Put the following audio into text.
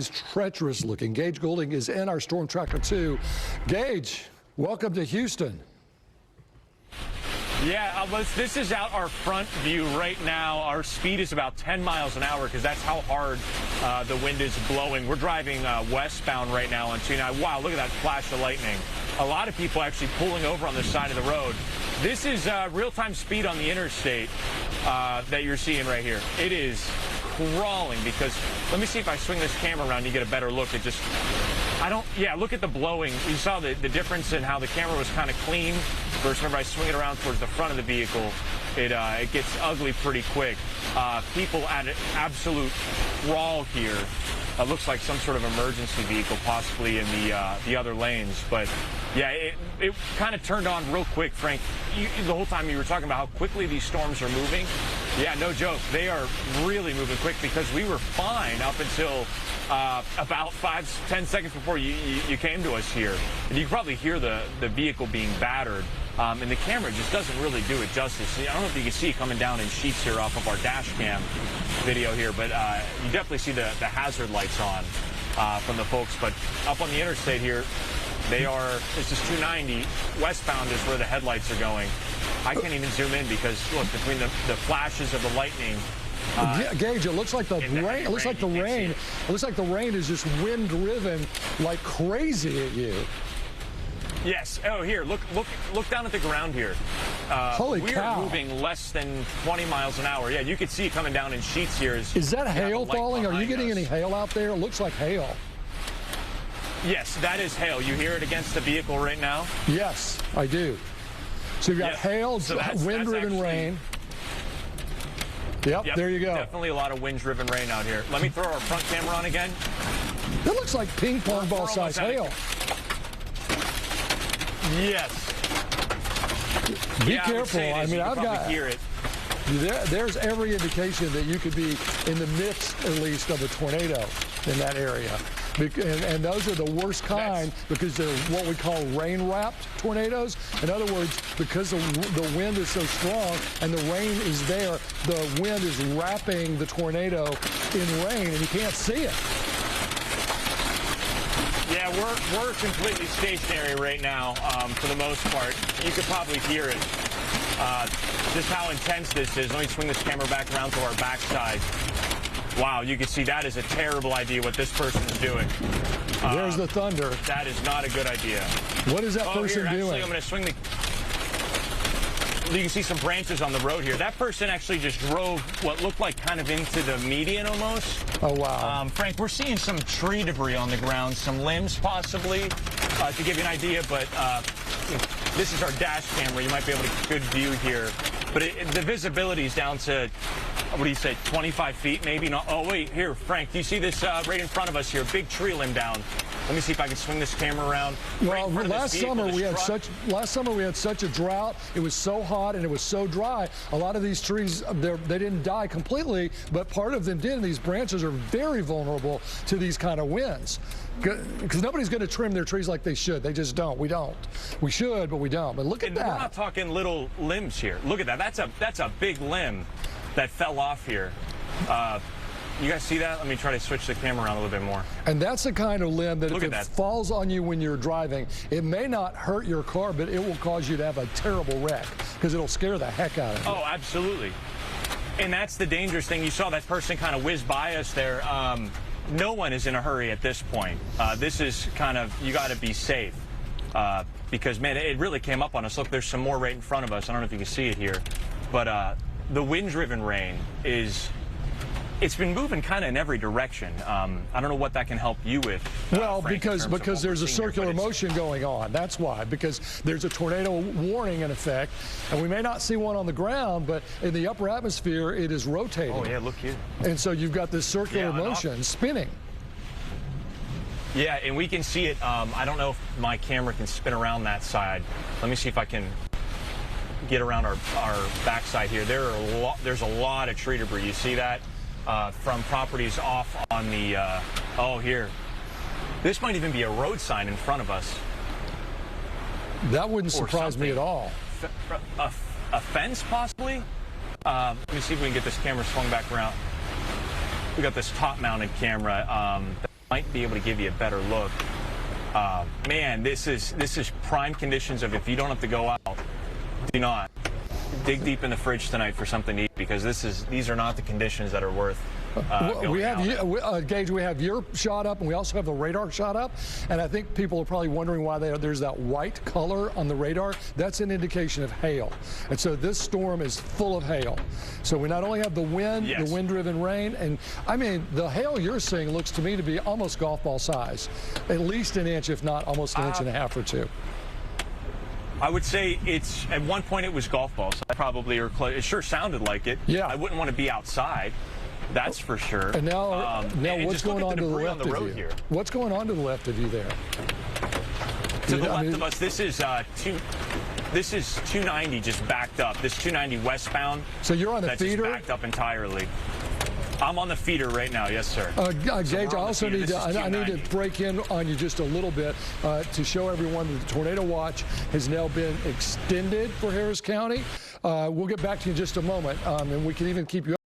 Is treacherous looking. Gage Goulding is in our Storm Tracker 2. Gage, welcome to Houston. Yeah, this is out our front view right now. Our speed is about 10 miles an hour because that's how hard the wind is blowing. We're driving westbound right now on 29. Wow, look at that flash of lightning. A lot of people actually pulling over on the side of the road. This is real-time speed on the interstate that you're seeing right here. It is crawling because, let me see if I swing this camera around, you get a better look. It just, yeah, look at the blowing. You saw the difference in how the camera was kind of clean versus whenever I swing it around towards the front of the vehicle. It gets ugly pretty quick. People at an absolute crawl here. It looks like some sort of emergency vehicle, possibly in the other lanes. But yeah, it kind of turned on real quick, Frank. The whole time you were talking about how quickly these storms are moving. Yeah, no joke. They are really moving quick because we were fine up until about 5-10 seconds before you came to us here. And you can probably hear the vehicle being battered. And the camera just doesn't really do it justice. I don't know if you can see it coming down in sheets here off of our dash cam video here, but you definitely see the hazard lights on from the folks. But up on the interstate here, this is 290. Westbound is where the headlights are going. I can't even zoom in because, look, between the flashes of the lightning. Gage, it looks like the rain. It looks like the rain. It looks like the rain is just wind-driven like crazy at you. Yes. Oh, here, look down at the ground here. Holy cow. We're moving less than 20 miles an hour. Yeah, you can see it coming down in sheets here. Is that hail falling? Are you getting any hail out there? It looks like hail. Yes, that is hail. You hear it against the vehicle right now? Yes, I do. So you've got hail, wind-driven rain. Yep, there you go. Definitely a lot of wind-driven rain out here. Let me throw our front camera on again. It looks like ping pong ball size hail. Yes. Be careful. I mean, I've got. Hear it. There's every indication that you could be in the midst, at least, of a tornado in that area. And those are the worst kind because they're what we call rain-wrapped tornadoes. In other words, because the wind is so strong and the rain is there, the wind is wrapping the tornado in rain and you can't see it. Yeah, we're completely stationary right now for the most part. You could probably hear it. Just how intense this is. Let me swing this camera back around to our backside. Wow, you can see that is a terrible idea what this person is doing. There's the thunder. That is not a good idea. What is that person doing? Actually, I'm going to swing the... You can see some branches on the road here. That person actually just drove what looked like kind of into the median almost. Oh, wow. Frank, we're seeing some tree debris on the ground, some limbs possibly, to give you an idea. But this is our dash camera. You might be able to get a good view here. But the visibility is down to, what do you say, 25 feet maybe? No, oh, wait, here, Frank, do you see this right in front of us here? Big tree limb down. Let me see if I can swing this camera around. Well, last summer we had such a drought. It was so hot and it was so dry. A lot of these trees, they didn't die completely, but part of them did. And these branches are very vulnerable to these kind of winds because nobody's going to trim their trees like they should. They just don't. We don't. We should, but we don't. But look at that. We're not talking little limbs here. Look at that. That's a big limb that fell off here. You guys see that? Let me try to switch the camera around a little bit more. And that's the kind of limb that if it falls on you when you're driving, it may not hurt your car, but it will cause you to have a terrible wreck because it'll scare the heck out of you. Oh, absolutely. And that's the dangerous thing. You saw that person kind of whiz by us there. No one is in a hurry at this point. This is kind of, you got to be safe because, man, it really came up on us. Look, there's some more right in front of us. I don't know if you can see it here. But the wind-driven rain it's been moving kind of in every direction. I don't know what that can help you with. Well, Frank, because there's a circular motion going on. That's why. Because there's a tornado warning in effect, and we may not see one on the ground, but in the upper atmosphere, it is rotating. Oh, yeah, look here. And so you've got this circular motion spinning. Yeah, and we can see it. I don't know if my camera can spin around that side. Let me see if I can get around our backside here. There's a lot of tree debris. You see that? From properties off on the, oh, here. This might even be a road sign in front of us. That wouldn't surprise me at all. A fence, possibly? Let me see if we can get this camera swung back around. We got this top-mounted camera. might be able to give you a better look. Man, this is prime conditions of if you don't have to go out, do not dig deep in the fridge tonight for something to eat, because these are not the conditions that are worth we have out. Gage, we have your shot up, and we also have the radar shot up. And I think people are probably wondering why there's that white color on the radar. That's an indication of hail. And so this storm is full of hail. So we not only have the wind, yes, the wind-driven rain, and I mean, the hail you're seeing looks to me to be almost golf ball size, at least an inch, if not almost an inch and a half or two. I would say it's, at one point it was golf balls, probably, or it sure sounded like it. Yeah. I wouldn't want to be outside. That's for sure. And now, what's going on to the left of you? Here. What's going on to the left of you there? To the left of us, this is 290 just backed up. This 290 westbound. So you're on the feeder? Just backed up entirely. I'm on the feeder right now, yes, sir. Gage, I also need to break in on you just a little bit to show everyone that the tornado watch has now been extended for Harris County. We'll get back to you in just a moment, and we can even keep you